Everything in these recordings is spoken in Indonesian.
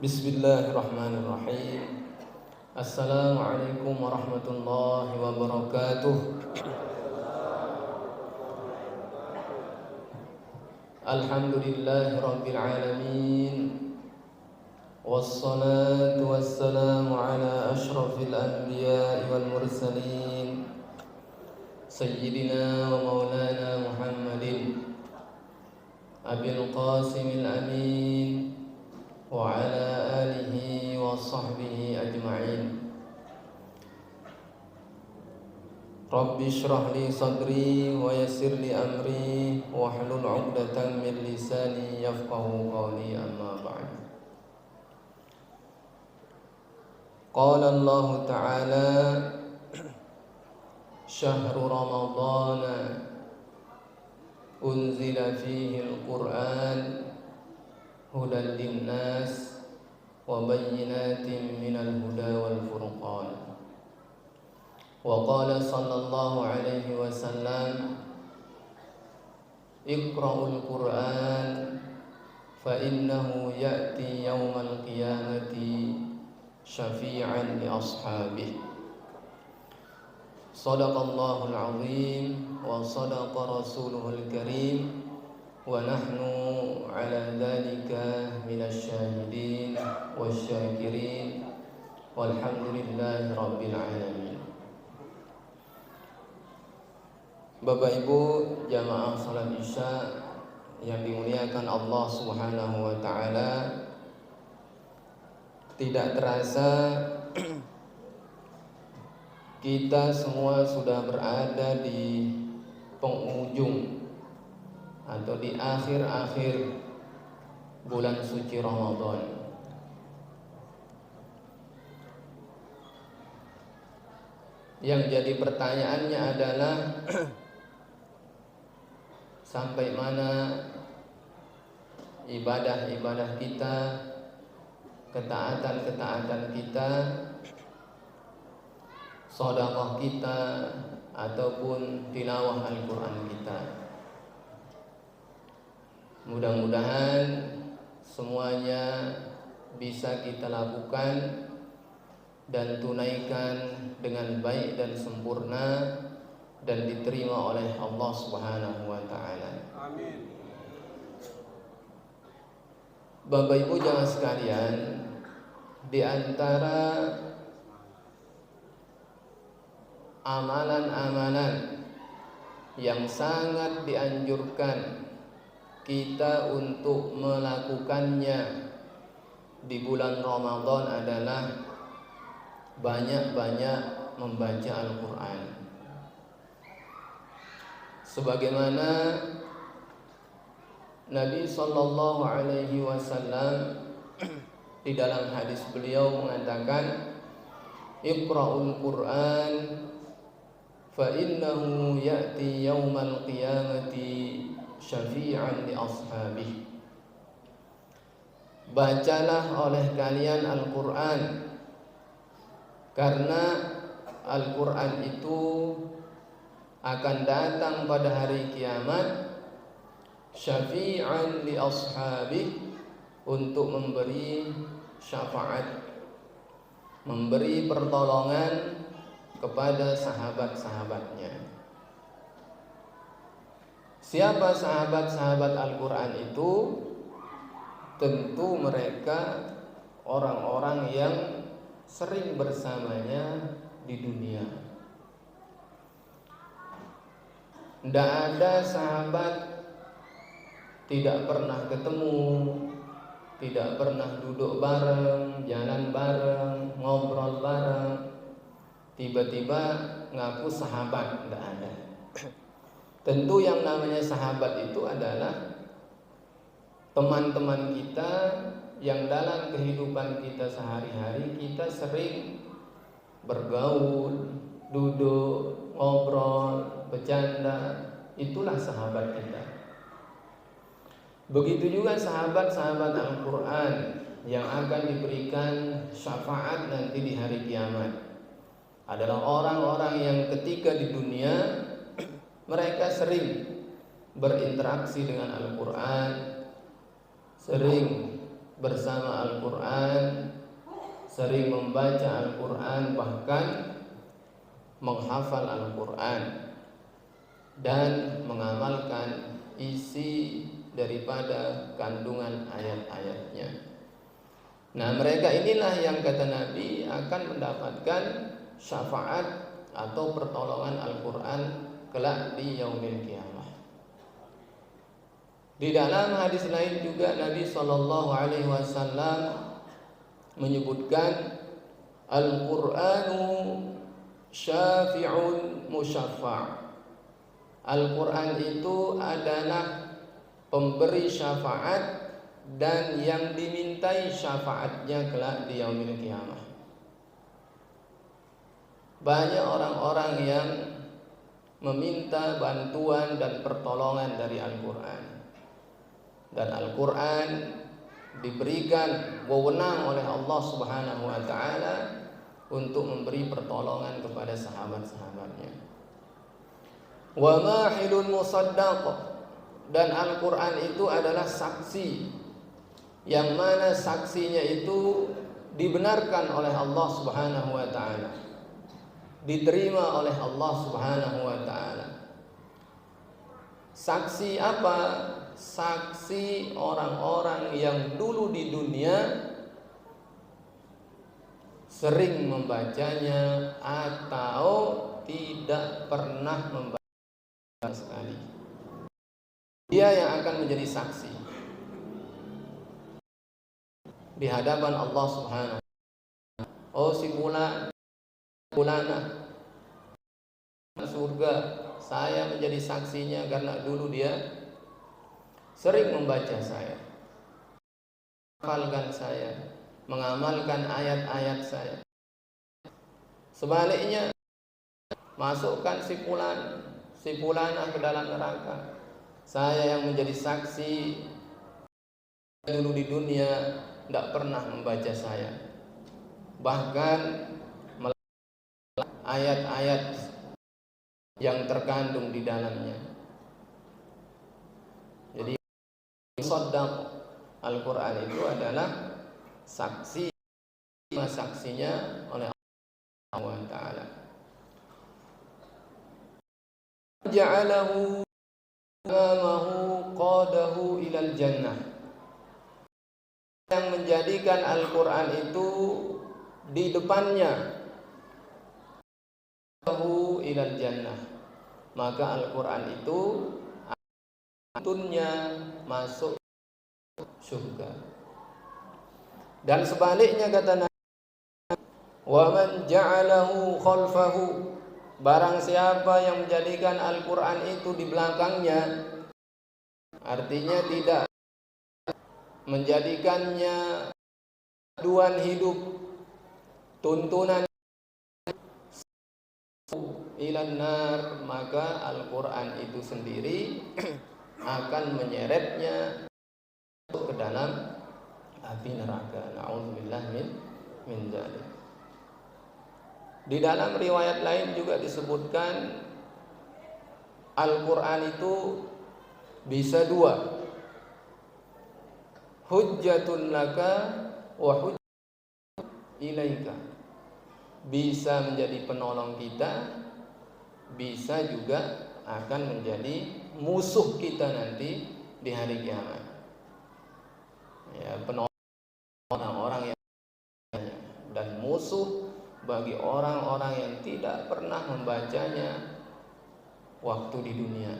Bismillahirrahmanirrahim. Assalamualaikum warahmatullahi wabarakatuh. Alhamdulillahi rabbil alamin. Wassalatu wassalamu ala ashrafil anbiya'i wal mursalin Sayyidina wa maulana Muhammadin Abil Qasimil Amin wa ala alihi wa sahbihi ajma'in. Rabbi shrah li sadri wa yassir li amri wa hlul 'uqdatam min lisani yafqahu qawli, amma ba'd. Qala Allah ta'ala syahru ramadhana unzila fihi al-Qur'an hudan linnas wa bayyinatin minal huda wal furqan. Wa qala sallallahu alaihi wasallam iqra'ul Qur'an fa innahu ya'ti yawmal qiyamati syafi'an li ashabihi. Sadaqallahul azim wa sadaqa rasuluhul karim wa nahnu ala dhalika minasy syahidin wasyakirin walhamdulillahi rabbil alamin. Bapak Ibu jamaah salat Isya yang dimuliakan Allah Subhanahu wa taala, tidak terasa kita semua sudah berada di penghujung atau di akhir-akhir bulan suci Ramadan. Yang jadi pertanyaannya adalah sampai mana ibadah-ibadah kita, ketaatan-ketaatan kita, sedekah kita, ataupun tilawah Al-Quran kita. Mudah-mudahan semuanya bisa kita lakukan dan tunaikan dengan baik dan sempurna dan diterima oleh Allah Subhanahu wa taala. Amin. Bapak Ibu jamaah sekalian, di antara amalan-amalan yang sangat dianjurkan kita untuk melakukannya di bulan Ramadan adalah banyak-banyak membaca Al-Quran. Sebagaimana Nabi Sallallahu Alaihi Wasallam di dalam hadis beliau mengatakan, Iqra'ul Quran fa innahu ya'ti yawmal qiyamati syafi'an li ashabihi. Bacalah oleh kalian Al-Quran, karena Al-Quran itu akan datang pada hari kiamat syafi'an li ashabihi, untuk memberi syafaat, memberi pertolongan kepada sahabat-sahabatnya. Siapa sahabat-sahabat Al-Quran itu? Tentu mereka orang-orang yang sering bersamanya di dunia. Tidak ada sahabat tidak pernah ketemu, tidak pernah duduk bareng, jalan bareng, ngobrol bareng, tiba-tiba ngaku sahabat. Tidak ada. Tentu yang namanya sahabat itu adalah teman-teman kita yang dalam kehidupan kita sehari-hari kita sering bergaul, duduk, ngobrol, bercanda. Itulah sahabat kita. Begitu juga sahabat-sahabat Al-Quran yang akan diberikan syafaat nanti di hari kiamat adalah orang-orang yang ketika di dunia mereka sering berinteraksi dengan Al-Quran, sering bersama Al-Quran, sering membaca Al-Quran, bahkan menghafal Al-Quran dan mengamalkan isi daripada kandungan ayat-ayatnya. Nah, mereka inilah yang kata Nabi akan mendapatkan syafaat atau pertolongan Al-Quran kelak di yaumil qiyamah. Di dalam hadis lain juga Nabi SAW menyebutkan Al-Qur'anu syafi'un musyaffa'. Al-Quran itu adalah pemberi syafaat dan yang dimintai syafaatnya kelak di yaumil qiyamah. Banyak orang-orang yang meminta bantuan dan pertolongan dari Al-Quran, dan Al-Quran diberikan wewenang oleh Allah Subhanahu wa ta'ala untuk memberi pertolongan kepada sahabat-sahabatnya. Wa mahilun musaddaq, dan Al-Quran itu adalah saksi, yang mana saksinya itu dibenarkan oleh Allah Subhanahu wa ta'ala, diterima oleh Allah Subhanahu wa ta'ala. Saksi apa? Saksi orang-orang yang dulu di dunia sering membacanya atau tidak pernah membaca sekali. Dia yang akan menjadi saksi di hadapan Allah Subhanahu wa ta'ala. Oh, si fulana surga, saya menjadi saksinya karena dulu dia sering membaca saya, menghafalkan saya, mengamalkan ayat-ayat saya. Sebaliknya, masukkan si fulana ke dalam neraka, saya yang menjadi saksi dulu di dunia tidak pernah membaca saya, bahkan ayat-ayat yang terkandung di dalamnya. Jadi shaddaq, Al-Quran itu adalah saksi, saksinya oleh Allah Ta'ala. Ja'alahu amahu qadahu ilal jannah, yang menjadikan Al-Quran itu di depannya ilal jannah, maka Al-Quran itu tunnya masuk surga. Dan sebaliknya kata Nabi, wa man ja'alahu khalfahu, barang siapa yang menjadikan Al-Quran itu di belakangnya, artinya tidak menjadikannya panduan hidup, tuntunan ilan nar, maka Al-Quran itu sendiri akan menyeretnya ke dalam api neraka. Na'udzubillah min dzalik. Di dalam riwayat lain juga disebutkan Al-Quran itu bisa dua, hujjatun laka wa hujjatun ilaika, bisa menjadi penolong kita, bisa juga akan menjadi musuh kita nanti di hari kiamat. Ya, penolong orang-orang yang dan musuh bagi orang-orang yang tidak pernah membacanya waktu di dunia.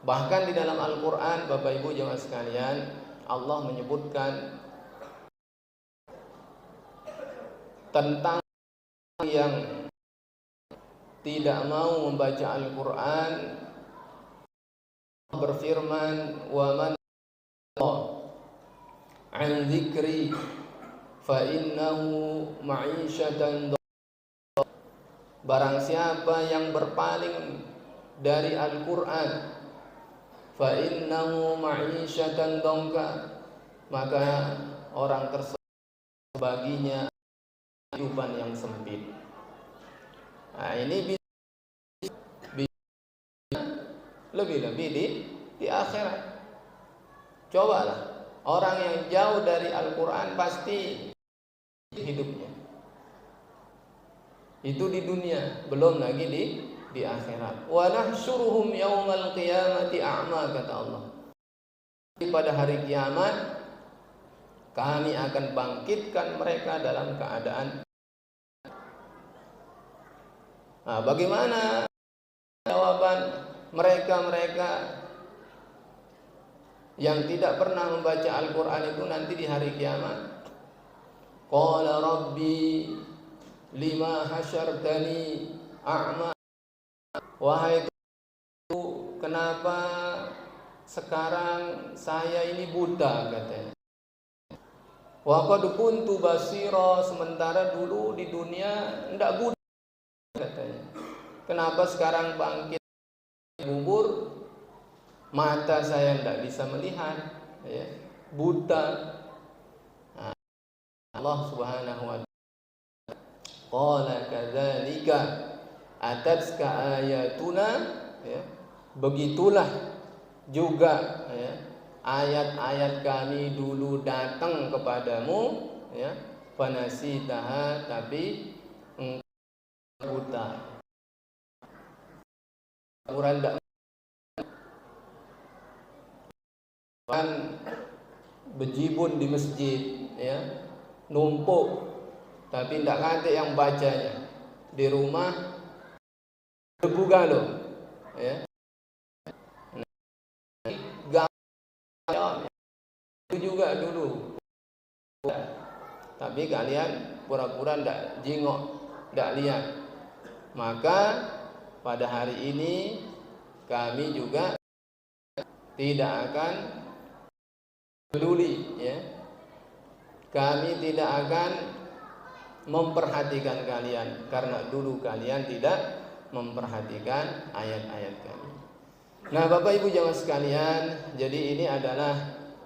Bahkan di dalam Al-Quran, Bapak Ibu jemaah sekalian, Allah menyebutkan tentang yang tidak mau membaca Al-Quran, berfirman, wa man an dzikri fa innahu ma'isyatan, barang siapa yang berpaling dari Al-Quran, fa innahu ma'isyatan dongka, maka orang tersebut baginya kehidupan yang sempit. Nah, ini lebih-lebih di akhirat. Cobalah Orang yang jauh dari Al-Quran pasti hidupnya itu di dunia, belum lagi di akhirat. Wa nahsyuruhum yaumal qiyamati a'ma, kata Allah. Pada hari kiamat kami akan bangkitkan mereka dalam keadaan. Nah, bagaimana jawaban mereka yang tidak pernah membaca Al-Quran itu nanti di hari kiamat? Qala rabbi lima hasyartani a'ma. Wahai Tuhanku, kenapa sekarang saya ini buta, katanya. Wa qad kuntu basira, sementara dulu di dunia enggak buta, katanya. Kenapa sekarang bangkit kubur, mata saya tidak bisa melihat, ya, buta. Nah, Allah Subhanahu wa ta'ala qala kadzalika atatka ayatuna, ya, begitulah juga, ya, ayat-ayat kami dulu datang kepadamu, ya, fanasitaha, tapi engkau buta. Quran kan bejibun di masjid, ya, numpuk, tapi tidak nganti yang bacanya. Di rumah debu galo, ya, itu juga dulu. Tapi kalian pura-pura tidak jingok, tidak lihat. Maka pada hari ini kami juga tidak akan peduli, ya. Kami tidak akan memperhatikan kalian karena dulu kalian tidak memperhatikan ayat-ayat kami. Nah, Bapak Ibu jamaah sekalian, jadi ini adalah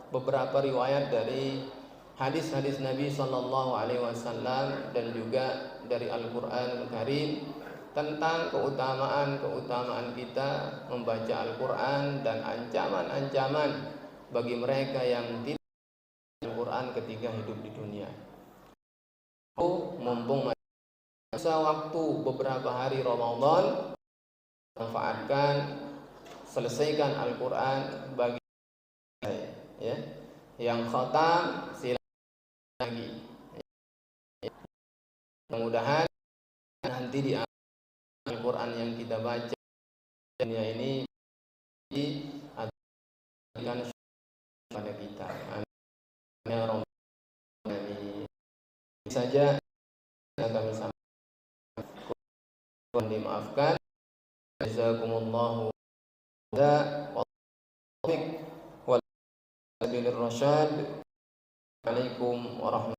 beberapa riwayat dari hadis-hadis Nabi Shallallahu Alaihi Wasallam dan juga dari Al-Quran Karim tentang keutamaan kita membaca Al-Quran dan ancaman-ancaman bagi mereka yang tidak Al-Quran ketika hidup di dunia. Mumpung masa waktu beberapa hari Ramadan, manfaatkan, selesaikan Al-Quran bagi saya, ya. Yang khatam silakan lagi. Mudah-mudahan nanti di Al-Quran yang kita baca dunia ini akan pada kita. Amin ya rabbal alamin. Saja kami sampaikan, dimaafkan. Jazakumullahu khairan wa taufiq wal hidayah. Assalamualaikum warahmatullahi